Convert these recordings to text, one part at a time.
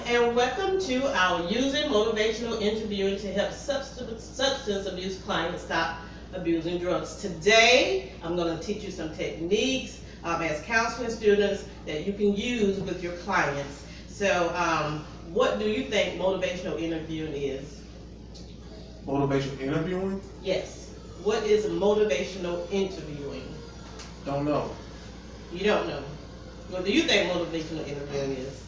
and welcome to our Using Motivational Interviewing to Help Substance Abuse Clients Stop Abusing Drugs. Today, I'm going to teach you some techniques as counseling students that you can use with your clients. So, what do you think motivational interviewing is? Motivational interviewing? Yes. What is motivational interviewing? Don't know. You don't know. What do you think motivational interviewing is?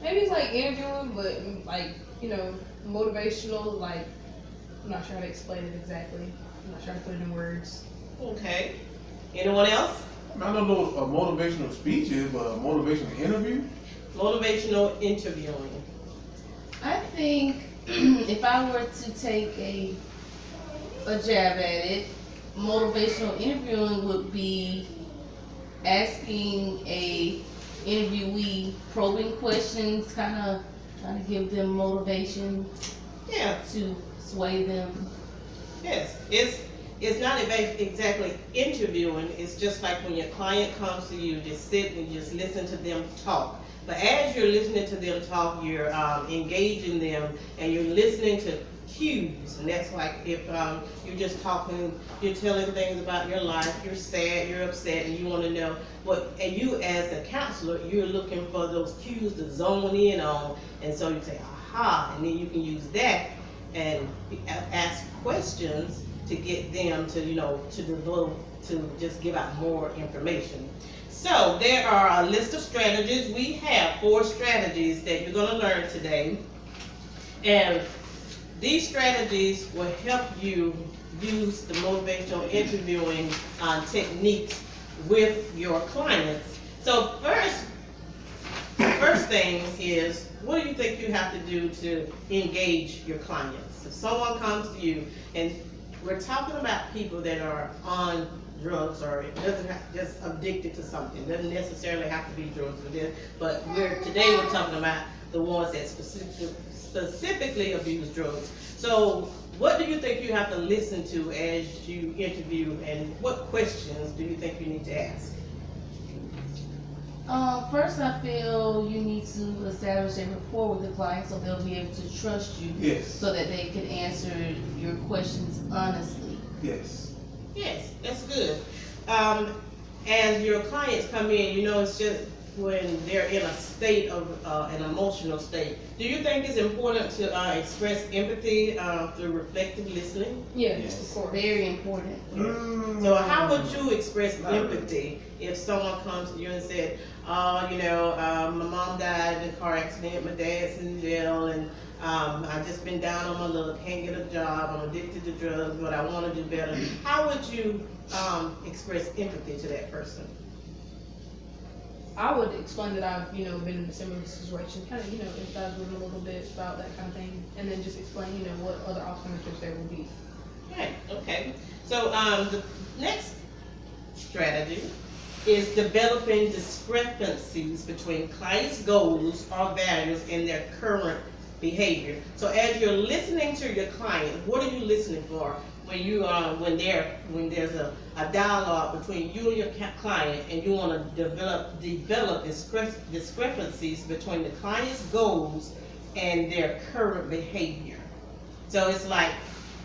Maybe it's like interviewing, but like, motivational, like, I'm not sure how to explain it exactly. I'm not sure how to put it in words. Okay. Anyone else? I don't know what a motivational speech is, but a motivational interview? Motivational interviewing. I think if I were to take a jab at it, motivational interviewing would be asking a interviewee probing questions, kind of trying to give them motivation. Yeah. To sway them. Yes. It's not exactly interviewing. It's just like when your client comes to you, just sit and just listen to them talk. But as you're listening to them talk, you're engaging them and you're listening to cues. And that's like if you're just talking, you're telling things about your life, you're sad, you're upset, and you want to know what, and you as a counselor, you're looking for those cues to zone in on. And so you say, aha, and then you can use that and ask questions to get them to, to devote, to just give out more information. So there are a list of strategies. We have 4 strategies that you're going to learn today. And these strategies will help you use the motivational interviewing techniques with your clients. So first thing is, what do you think you have to do to engage your clients? If someone comes to you, and we're talking about people that are on drugs or just addicted to something. It doesn't necessarily have to be drugs, but today we're talking about the ones that specifically abuse drugs. So what do you think you have to listen to as you interview, and what questions do you think you need to ask? First, I feel you need to establish a rapport with the client so they'll be able to trust you. Yes. So that they can answer your questions honestly. Yes. Yes, that's good. As your clients come in, it's just when they're in a state of an emotional state. Do you think it's important to express empathy through reflective listening? Yes, of course. Very important. So how would you express empathy if someone comes to you and said, my mom died in a car accident, my dad's in jail, and I've just been down on my luck, can't get a job, I'm addicted to drugs, but I want to do better. How would you express empathy to that person? I would explain that I've, been in a similar situation, kind of, empathize with them a little bit about that kind of thing, and then just explain, what other alternatives there would be. Right, okay. So the next strategy is developing discrepancies between clients' goals or values and their current behavior. So as you're listening to your client, what are you listening for? When you when there's a dialogue between you and your client, and you want to develop discrepancies between the client's goals and their current behavior. So it's like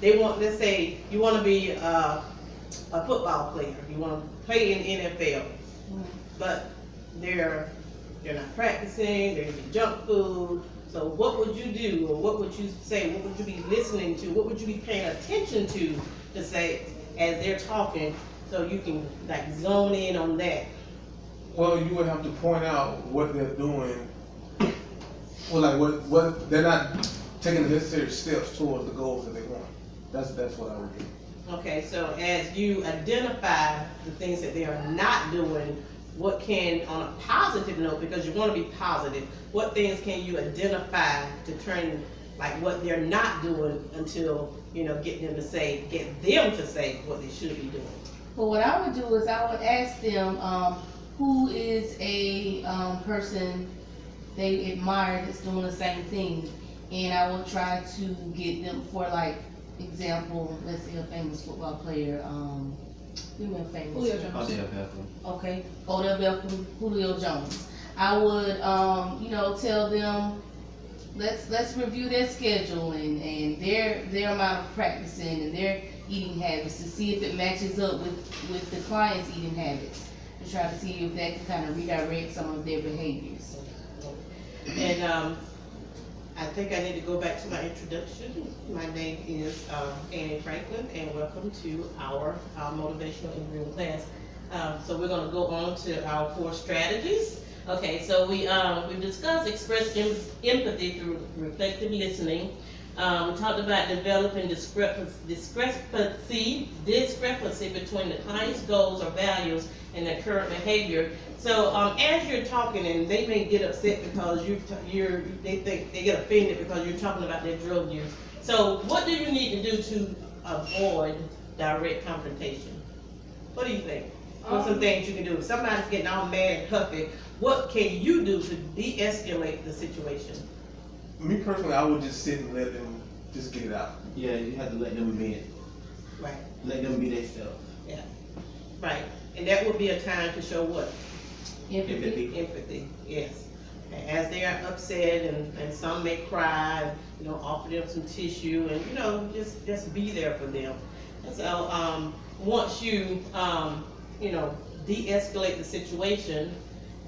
let's say you want to be a football player, you want to play in NFL, but they're not practicing, they're eating junk food. So what would you do, or what would you say, what would you be listening to, what would you be paying attention to say as they're talking, so you can zone in on that? Well, you would have to point out what they're doing. Well, what they're not taking the necessary steps towards the goals that they want. That's what I would do. Okay, so as you identify the things that they are not doing, what can, on a positive note, because you want to be positive, what things can you identify to turn what they're not doing until get them to say what they should be doing? Well, what I would do is I would ask them who is a person they admire that's doing the same thing, and I will try to get them, for example, let's say a famous football player. Give me a famous. Julio Jones. Okay, Odell Beckham, Julio Jones. I would, tell them, let's review their schedule and their amount of practicing and their eating habits to see if it matches up with the client's eating habits, to try to see if that can kind of redirect some of their behaviors. And I think I need to go back to my introduction. My name is Annie Franklin, and welcome to our motivational interviewing class. So we're going to go on to our 4 strategies. Okay, so we discussed express empathy through reflective listening. We talked about developing discrepancy between the client's goals or values and their current behavior. So as you're talking, and they may get upset because they think they get offended because you're talking about their drug use. So what do you need to do to avoid direct confrontation? What do you think? What's some things you can do? If somebody's getting all mad and huffy, what can you do to de-escalate the situation? Me personally, I would just sit and let them just get it out. Yeah, you have to let them vent. Right. Let them be themselves. Yeah. Right. And that would be a time to show what? Empathy. Empathy, yes. And as they are upset and some may cry, and, offer them some tissue and, just be there for them. And so, once you, de-escalate the situation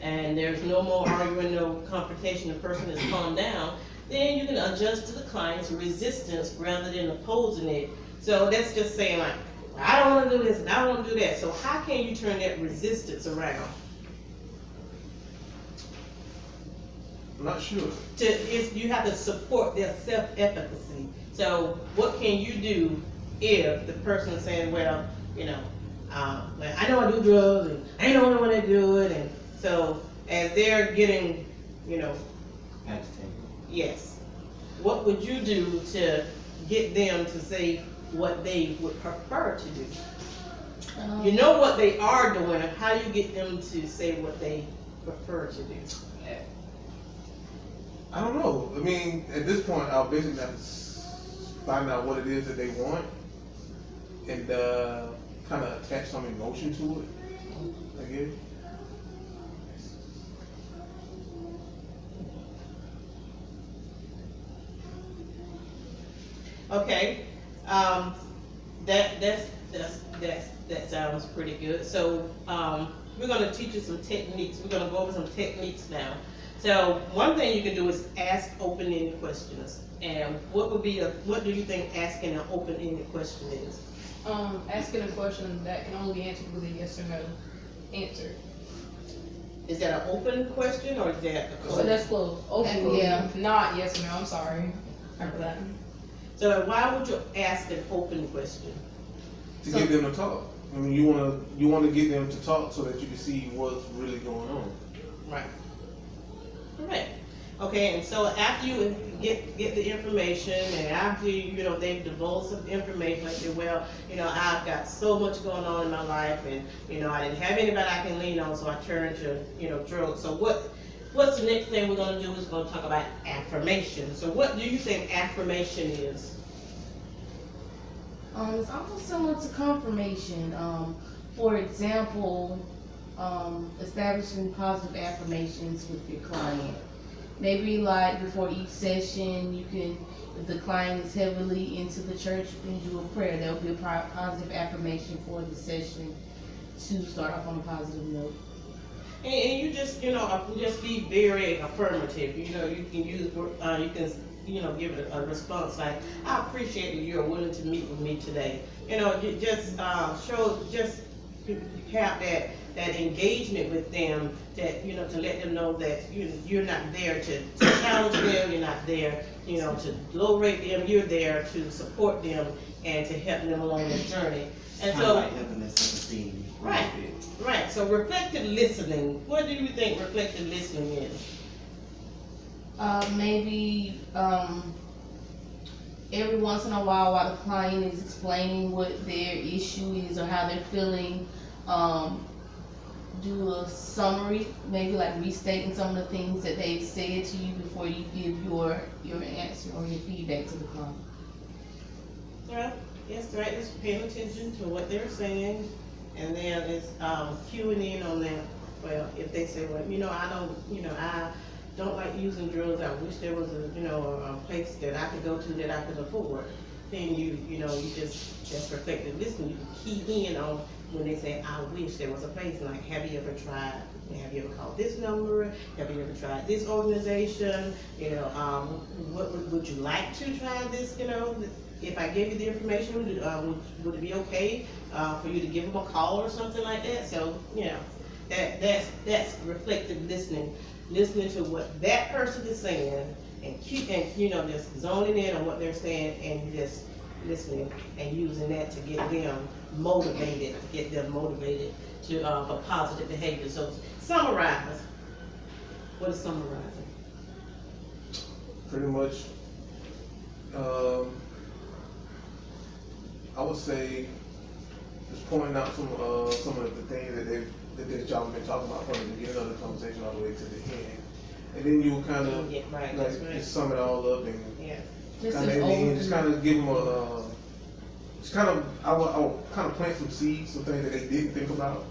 and there's no more arguing, no confrontation, the person is calmed down, then you can adjust to the client's resistance rather than opposing it. So that's just saying like, I don't want to do this and I don't want to do that. So how can you turn that resistance around? I'm not sure. You have to support their self-efficacy. So what can you do if the person is saying, well, I know I do drugs and I ain't the only one that do it, and so as they're getting, Agitated. yes, what would you do to get them to say what they would prefer to do? You know what they are doing, and how do you get them to say what they prefer to do? I don't know. I mean, at this point, I'll basically have to find out what it is that they want and kind of attach some emotion to it, I guess. Okay, that sounds pretty good. So we're going to teach you some techniques. We're going to go over some techniques now. So one thing you can do is ask open-ended questions. And what do you think asking an open-ended question is? Asking a question that can only be answered with a yes or no answer. Is that an open question or is that a So closed? that's closed. Open, Yeah. not yes or no. I'm sorry. Remember that. So why would you ask an open question? To get them to talk. I mean, you wanna get them to talk so that you can see what's really going on. Right. Correct. Okay, and so after you get the information, and after they've divulged some information, like say, well, I've got so much going on in my life, and I didn't have anybody I can lean on, so I turned to drugs. So what's the next thing we're going to do is going to talk about affirmation. So what do you think affirmation is? It's almost similar to confirmation. For example, establishing positive affirmations with your client. Maybe like before each session, you can, if the client is heavily into the church, you can do a prayer. That would be a positive affirmation for the session to start off on a positive note. And you just, just be very affirmative. You can use, you can, give it a response like, I appreciate that you're willing to meet with me today. Just have that engagement with them, that to let them know that you're not there to challenge them, you're not there to low rate them, you're there to support them and to help them along this journey. And Kind so of like helping their self-esteem. right, so reflective listening, what do you think reflective listening is? Maybe every once in a while the client is explaining what their issue is or how they're feeling, do a summary, maybe like restating some of the things that they've said to you before you give your answer or your feedback to the client. Well, yes, right, it's paying attention to what they're saying, and then it's cueing in on them Well, if they say, well, I don't like using drugs, I wish there was a place that I could go to that I could afford. Then you that's reflective listening. You can key in on when they say, I wish there was a place. Like, have you ever called this number? Have you ever tried this organization? Would you like to try this? If I gave you the information, would it be okay for you to give them a call or something like that? So, that's reflective listening to what that person is saying, and just zoning in on what they're saying, and just listening and using that to get them motivated, to for positive behavior. So summarize. What is summarizing? Pretty much, I would say just pointing out some of the things that y'all been talking about from the beginning of the conversation all the way to the end, and then you kind of just sum it all up and Just kind an of overview. just kind of give them I would kind of plant some seeds, some things that they didn't think about.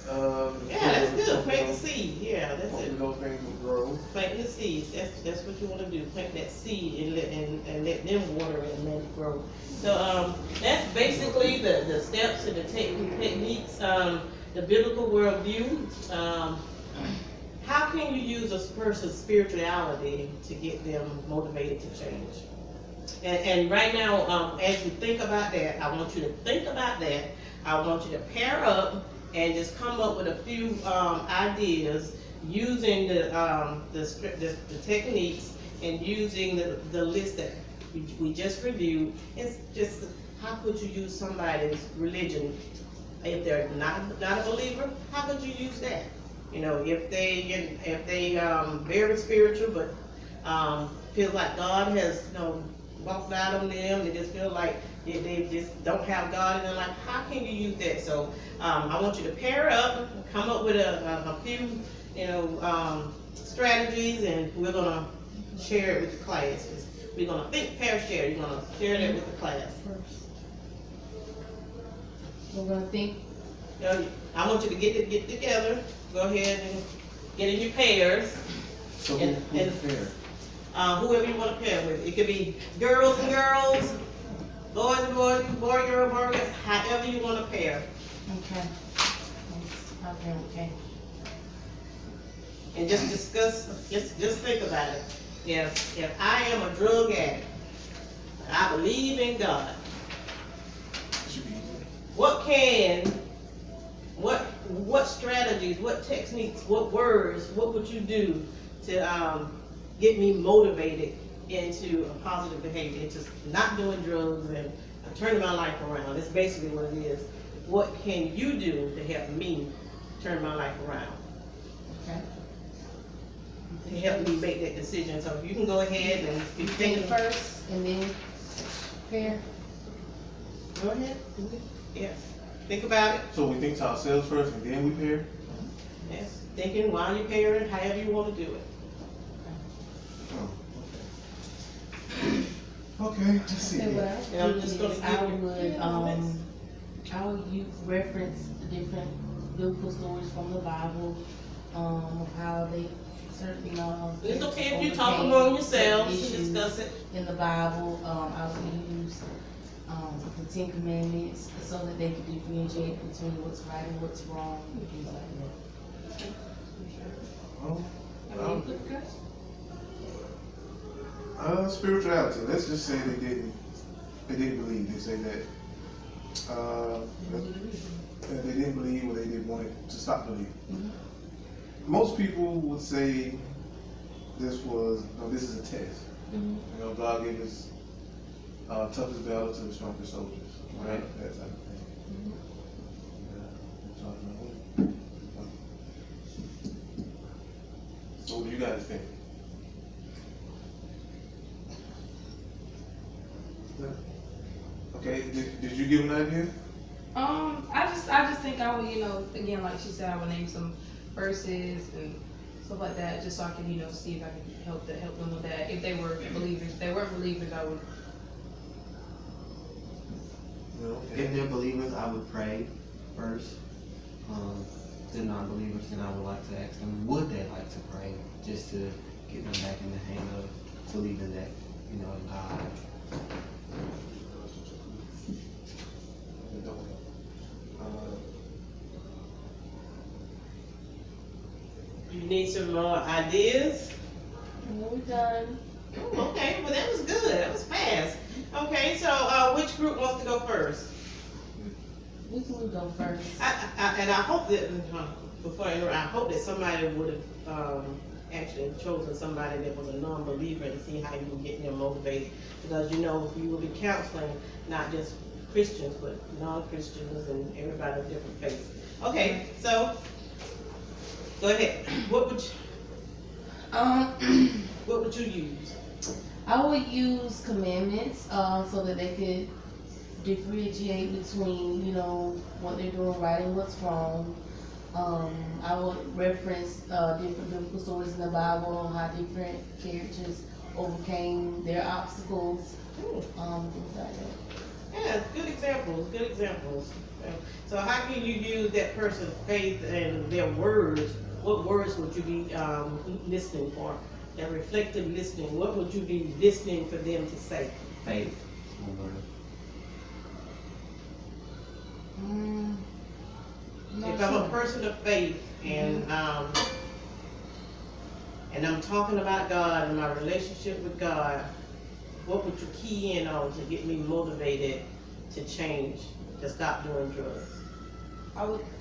That's good. Plant the seed. Yeah, that's Hopefully it. those things will grow. Planting the seeds. That's what you want to do. Plant that seed and let them water it and let it grow. So that's basically the steps and the techniques. The biblical worldview. How can you use a person's spirituality to get them motivated to change? And right now, as you think about that, I want you to think about that. I want you to pair up and just come up with a few ideas using the techniques and using the list that we just reviewed. It's just how could you use somebody's religion if they're not a believer? How could you use that? If they very spiritual but feel like God has walked out on them, they just feel like they just don't have God in their life. How can you use that? So I want you to pair up, come up with a few strategies, and we're gonna share it with the class. We're gonna think, pair, share. You're gonna share that with the class. We're gonna think. I want you to get together. Go ahead and get in your pairs. So And- who's fair? Whoever you want to pair with. It could be girls and girls, boys and boys, boy, girl, however you want to pair. Okay. Okay. And just discuss, just think about it. If I am a drug addict, I believe in God, what strategies, what techniques, what words, what would you do to get me motivated into a positive behavior, into not doing drugs and turning my life around? That's basically what it is. What can you do to help me turn my life around? Okay. To help me make that decision. So you can go ahead and be Think thinking. first and then pair. Go ahead. Yes. Think about it. So we think to ourselves first and then we pair? Yes. Thinking while you're pairing, however you want to do it. Oh, okay, let's see. Okay, what And I I'm would just do gonna is give you- I would use reference the different biblical stories from the Bible, of how they certain It's okay if you overcame talk among yourselves certain and issues discuss it. in the Bible. I would use the Ten Commandments so that they could differentiate between what's right and what's wrong and things like that. Spirituality. Let's just say they didn't believe. They say that they didn't believe, or they didn't want it to stop believing. Most people would say this is a test. God gave us toughest battle to the strongest soldiers, right? That type of thing. So what do you guys think? Okay, did you give an idea? I just think I would, again, like she said, I would name some verses and stuff like that, just so I can, see if I can help them with that. If they were believers, if they weren't believers, I would. If they're believers, I would pray first. the non-believers, then I would like to ask them, would they like to pray, just to get them back in the hang of believing that, in God. You need some more ideas? We're done. Okay, well that was good. That was fast. Okay, so which group wants to go first? We can go first. And I hope that before I interrupt, I hope that somebody would have actually chosen somebody that was a non-believer to see how you can get them motivated. Because you will be counseling not just Christians but non-Christians and everybody of different faiths. Okay, so go ahead. What would you use? I would use commandments, so that they could differentiate between, what they're doing right and what's wrong. I would reference different biblical stories in the Bible on how different characters overcame their obstacles, things like that. Yeah, good examples, good examples. So how can you use that person's faith and their words? What words would you be listening for? That reflective listening, what would you be listening for them to say? Faith. If I'm a person of faith and I'm talking about God and my relationship with God, what would you key in on to get me motivated to change, to stop doing drugs?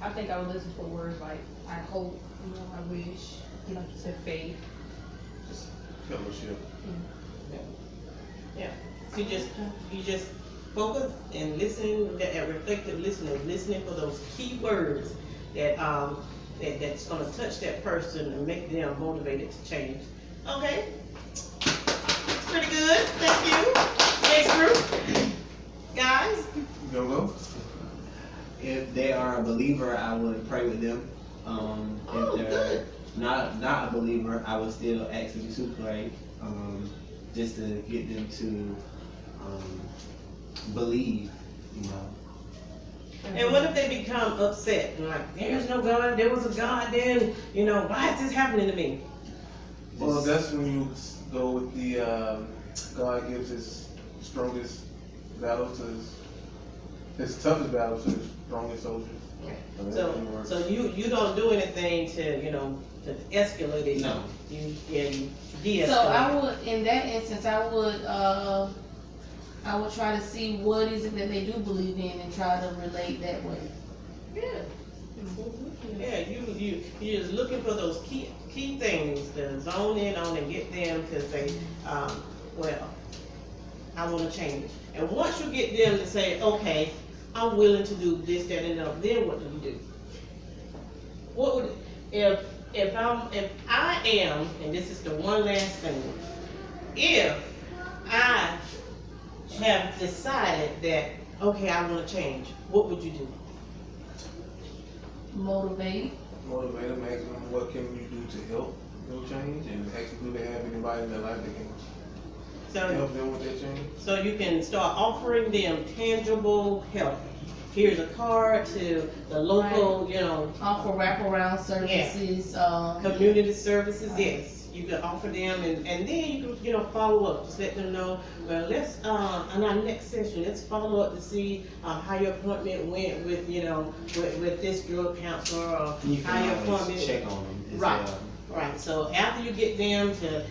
I think I would listen for words like I hope, I wish, like you said, faith. Fellowship. Yeah. So you just focus and listen at reflective listening for those key words that's gonna touch that person and make them motivated to change. Okay. Pretty good. Thank you. Next group. Guys. Go. If they are a believer, I would pray with them. If they're not a believer, I would still ask them to pray, just to get them to believe, And what if they become upset? Like, there's no God, there was a God then, why is this happening to me? Well, that's when you go with the God gives his strongest battle to his toughest battle to his strongest soldiers. So you don't do anything to escalate it. No. You de-escalate. So I would, in that instance, I would try to see what is it that they do believe in and try to relate that way. Yeah. Yeah, you're just looking for those key things to zone in on and get them to say, well, I want to change. And once you get them to say, okay, I'm willing to do this, that, and that, then what do you do? What would if I am, and this is the one last thing, if I have decided that, okay, I want to change, what would you do? Motivate Them, ask them what can you do to help them change, and ask them do they have anybody in their life that can help them with that change. So you can start offering them tangible help. Here's a card to the local, offer wraparound services. community services. Yes, you can offer them, and then you can follow up. Just let them know. Well, let's in our next session, let's follow up to see how your appointment went with with this drug counselor, or you how can your always appointment. check on them as Right. well. Right, so after you get them to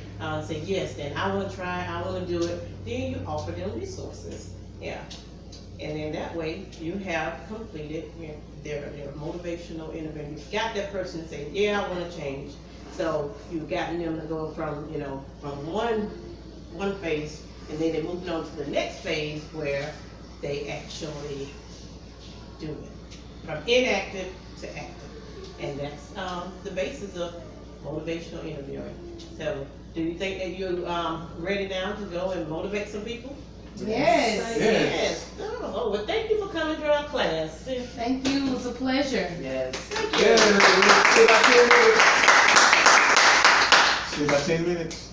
say, yes, then I want to try, I want to do it, then you offer them resources. Yeah. And then that way you have completed their motivational interview. You've got that person to say, yeah, I want to change. So you've gotten them to go from, from one phase, and then they're moving on to the next phase where they actually do it. From inactive to active. And that's the basis of motivational interviewing. So, do you think that you're ready now to go and motivate some people? Yes. Yes. Oh, well, thank you for coming to our class. Thank you. It was a pleasure. Yes. Thank you. Stay about 10 minutes.